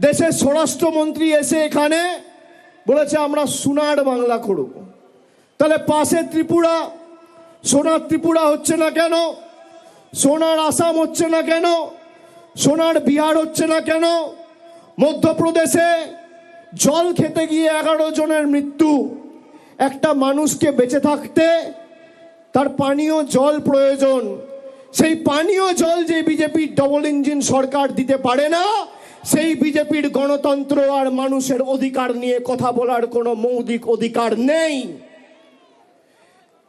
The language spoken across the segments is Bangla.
দেশের স্বরাষ্ট্রমন্ত্রী এসে এখানে বলেছে আমরা সোনার বাংলা করব। তাহলে পাশে ত্রিপুরা, সোনার ত্রিপুরা হচ্ছে না কেন? সোনার আসাম হচ্ছে না কেন? সোনার বিহার হচ্ছে না কেন? মধ্যপ্রদেশে জল খেতে গিয়ে 11 জনের মৃত্যু। একটা মানুষকে বেঁচে থাকতে তার পানীয় জল প্রয়োজন। সেই পানীয় জল যে বিজেপির ডবল ইঞ্জিন সরকার দিতে পারে না, সেই বিজেপির গণতন্ত্র আর মানুষের অধিকার নিয়ে কথা বলার কোনো মৌলিক অধিকার নেই।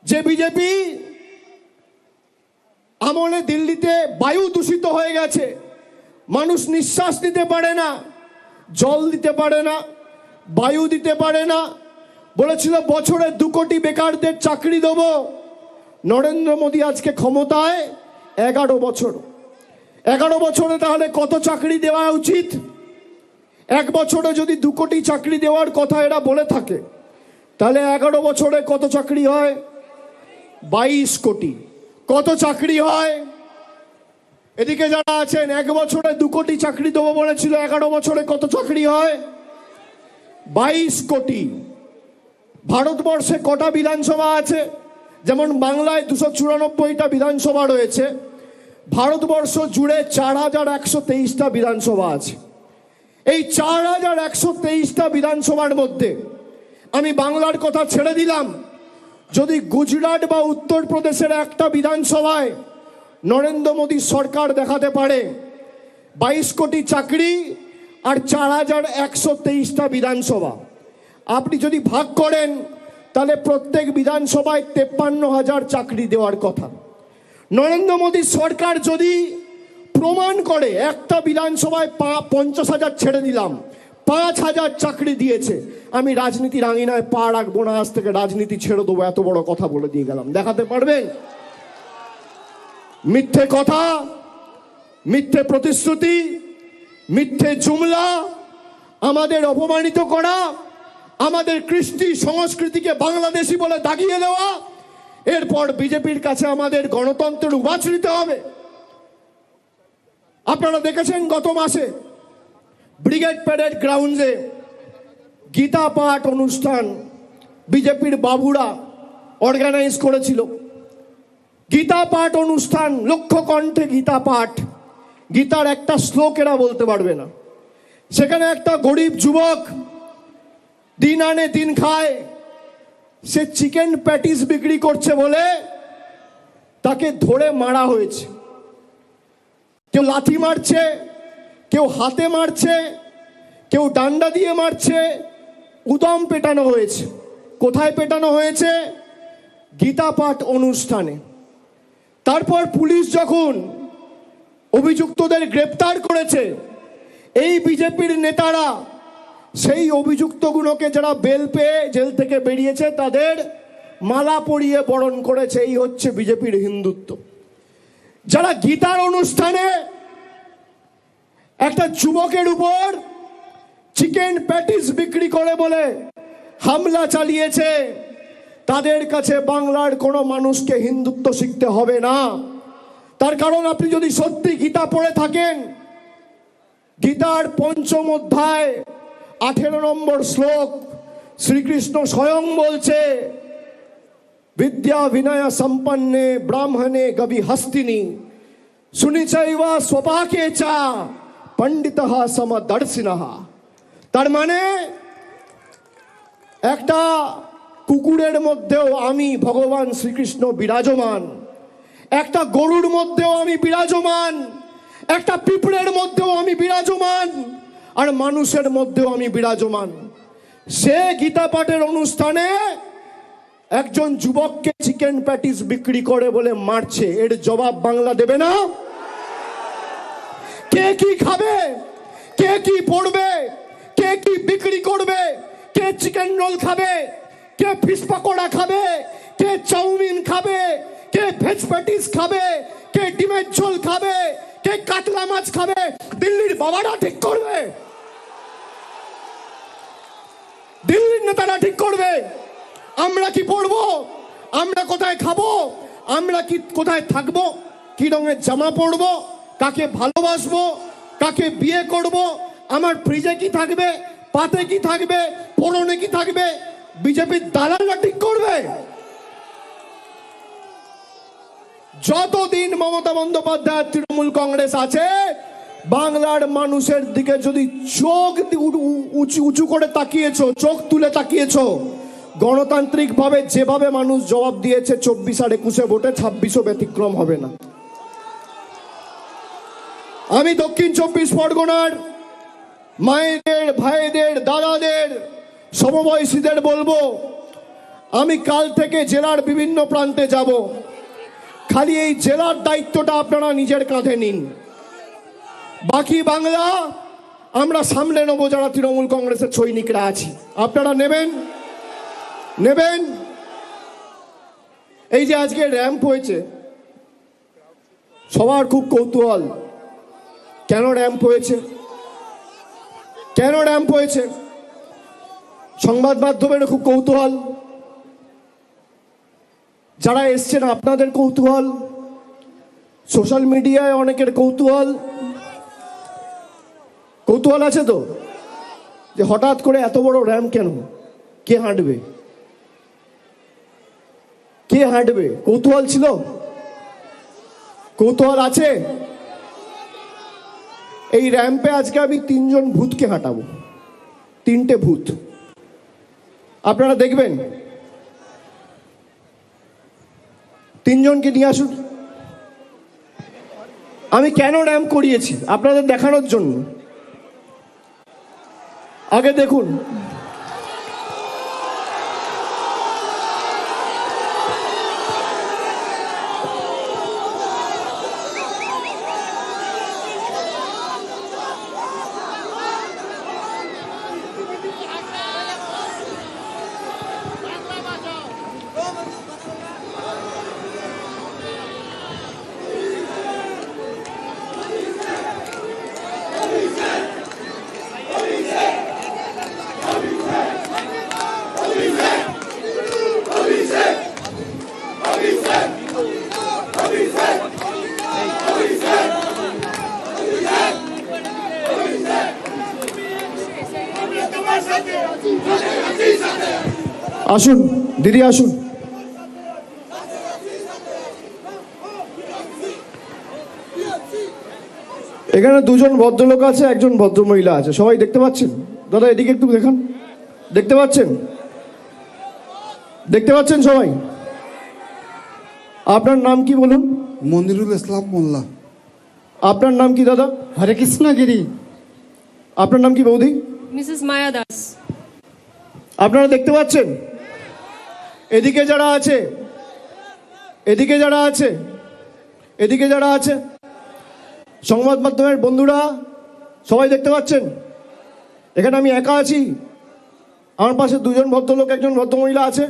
যে বিজেপি আমলে দিল্লিতে বায়ু দূষিত হয়ে গেছে, মানুষ নিঃশ্বাস নিতে পারে না, জল দিতে পারে না, বায়ু দিতে পারে না। বলেছিল বছরে 2 কোটি বেকারদের চাকরি দেব। নরেন্দ্র মোদী আজকে ক্ষমতায় 11 বছর। 11 বছরে তাহলে কত চাকরি দেওয়া উচিত? 1 বছরে যদি 2 কোটি চাকরি দেওয়ার কথা এরা বলে থাকে, তাহলে 11 বছরে কত চাকরি হয়? 22 কোটি। কত চাকরি হয়? এদিকে যারা আছেন 1 বছরে 2 কোটি চাকরি দেবো বলেছিল, 11 বছরে কত চাকরি হয়? 22 কোটি। ভারতবর্ষে কটা বিধানসভা আছে? যেমন বাংলায় 294টা বিধানসভা রয়েছে, ভারতবর্ষ জুড়ে 4123টা বিধানসভা আছে। এই 4123টা বিধানসভার মধ্যে আমি বাংলার কথা ছেড়ে দিলাম, যদি গুজরাট বা উত্তরপ্রদেশের একটা বিধানসভায় নরেন্দ্র মোদী সরকার দেখাতে পারে 22 কোটি চাকরি আর 4123টা বিধানসভা, আপনি যদি ভাগ করেন তাহলে প্রত্যেক বিধানসভায় 53,000 চাকরি দেওয়ার কথা। নরেন্দ্র মোদী সরকার যদি প্রমাণ করে একটা বিধানসভায় 50,000 ছেড়ে দিলাম, 5,000 চাকরি দিয়েছে, আমি রাজনীতির আঙিনায় পা রাখবো না, আজ থেকে রাজনীতি ছেড়ে দেবো, এত বড় কথা বলে দিয়ে গেলাম। দেখাতে পারবেন? মিথ্যে কথা, মিথ্যে প্রতিশ্রুতি, মিথ্যে জুমলা, আমাদের অপমানিত করা, আমাদের কৃষ্টি সংস্কৃতিকে বাংলাদেশি বলে দাগিয়ে দেওয়া, এরপর বিজেপির কাছে আমাদের গণতন্ত্রের উবাচ নিতে হবে। আপনারা দেখেছেন গত মাসে ব্রিগেড প্যারেড গ্রাউন্ডে গীতা পাঠ অনুষ্ঠান বিজেপির বাবুরা অর্গানাইজ করেছিল। গীতা পাঠ অনুষ্ঠান, লক্ষ কণ্ঠে গীতা পাঠ, গীতার একটা শ্লোক এরা বলতে পারবে না। সেখানে একটা গরিব যুবক দিন আনে দিন খায়, সে চিকেন প্যাটিস বিক্রি করছে বলে তাকে ধরে মারা হয়েছে। কেউ লাথি মারছে, কেউ হাতে মারছে, কেউ ডান্ডা দিয়ে মারছে, উদম পেটানো হয়েছে। কোথায় পেটানো হয়েছে? গীতা পাঠ অনুষ্ঠানে। তারপর পুলিশ যখন অভিযুক্তদের গ্রেপ্তার করেছে, এই বিজেপির নেতারা সেই অভিযুক্তগুলোকে যারা বেল পেয়ে জেল থেকে বেরিয়েছে তাদের মালা পরিয়ে বরণ করেছে। এই হচ্ছে বিজেপির হিন্দুত্ব। যারা গীতার অনুষ্ঠানে একটা যুবকের উপর চিকেন প্যাটিস বিক্রি করে বলে হামলা চালিয়েছে, তাদের কাছে বাংলার কোনো মানুষকে হিন্দুত্ব শিখতে হবে না। তার কারণ আপনি যদি সত্যি গীতা পড়ে থাকেন, গীতার 5ম অধ্যায় 18 নম্বর শ্লোক শ্রীকৃষ্ণ স্বয়ং বলছে, বিদ্যা বিনয় সম্পন্নে ব্রাহ্মণে গবি হস্তিনী সুনিচৈবা স্বপাকে চা পণ্ডিতঃ সমদর্শিনঃ। তার মানে একটা কুকুরের মধ্যেও আমি ভগবান শ্রীকৃষ্ণ বিরাজমান, একটা গরুর মধ্যেও আমি বিরাজমান, একটা পিঁপড়ের মধ্যেও আমি বিরাজমান, আর মানুষের মধ্যেও আমি বিরাজমান। সে গীতা পাঠের অনুষ্ঠানে একজন যুবককে চিকেন প্যাটিস বিক্রি করে বলে মারছে, এর জবাব বাংলা দেবে না? কে কি খাবে, কে কি পড়বে, কে কি বিক্রি করবে, কে চিকেন রোল খাবে, কে ফিশ পকোড়া খাবে, কে চাউমিন খাবে, কে ভেজ প্যাটিস খাবে, কে ডিমের ঝোল খাবে, কে কাতলা মাছ খাবে, দিল্লির বাবারা ঠিক করবে, দিল্লির নেতারা ঠিক করবে। আমরা কি পড়বো, আমরা কোথায় খাবো, আমরা কি কোথায় থাকবো, কি রঙের জামা পরবো, কাকে ভালোবাসবো, কাকে বিয়ে করব, আমার ফ্রিজে কি থাকবে, পাতে কি থাকবে, পরনে কি থাকবে, বিজেপির দালালরা ঠিক করবে? যতদিন মমতা বন্দ্যোপাধ্যায় তৃণমূল কংগ্রেস আছে, বাংলার মানুষের দিকে যদি চোখ উঁচু করে তাকিয়েছো, চোখ তুলে তাকিয়েছো, গণতান্ত্রিক ভাবে যেভাবে মানুষ জবাব দিয়েছে 24 আর 21 ভোটে, 26ও ব্যতিক্রম হবে না। আমি দক্ষিণ 24 পরগনার মায়েদের, ভাইদের, দাদাদের, সমবয়সীদের বলবো, আমি কাল থেকে জেলার বিভিন্ন প্রান্তে যাব। খালি এই জেলার দায়িত্বটা আপনারা নিজের কাঁধে নিন, বাকি বাংলা আমরা সামলে নেবো যারা তৃণমূল কংগ্রেসের সৈনিকরা আছি। আপনারা নেবেন? এই যে আজকে র্যাম্প হয়েছে, সবার খুব কৌতূহল, কেন র্যাম্প হয়েছে, কেন র্যাম্প হয়েছে? সংবাদ মাধ্যমের খুব কৌতূহল, যারা এসছেন আপনাদের কৌতূহল, সোশ্যাল মিডিয়ায় অনেকের কৌতূহল আছে তো, যে হঠাৎ করে এত বড় র্যাম্প কেন, কে হাঁটবে, কে হাঁটবে? কৌতূহল ছিল, কৌতূহল আছে। এই র্যাম্পে আজকে আমি 3 জন ভূতকে হাঁটাবো, 3টে ভূত আপনারা দেখবেন। 3 জনকে নিয়ে আসুন। আমি কেন র্যাম্প করিয়েছি আপনাদের দেখানোর জন্য। আগে দেখুন, আসুন দিদি আসুন। এখানে 2 জন ভদ্রলোক আছে, 1 জন ভদ্রমহিলা আছে, সবাই দেখতে পাচ্ছেন? দাদা এদিকে একটু দেখান, দেখতে পাচ্ছেন? দেখতে পাচ্ছেন সবাই? আপনার নাম কি বলুন? মনিরুল ইসলাম মোল্লা। আপনার নাম কি দাদা? হরে কৃষ্ণ গিরি। আপনার নাম কি বৌদি? মিসেস মায়া দাস। আপনারা দেখতে পাচ্ছেন? এদিকে যারা আছে, এদিকে যারা আছে, এদিকে যারা আছে, সংবাদ মাধ্যমের বন্ধুরা সবাই দেখতে পাচ্ছেন? এখানে আমি একা আছি, আমার পাশে 2 জন ভদ্রলোক, 1 জন ভদ্রমহিলা আছে।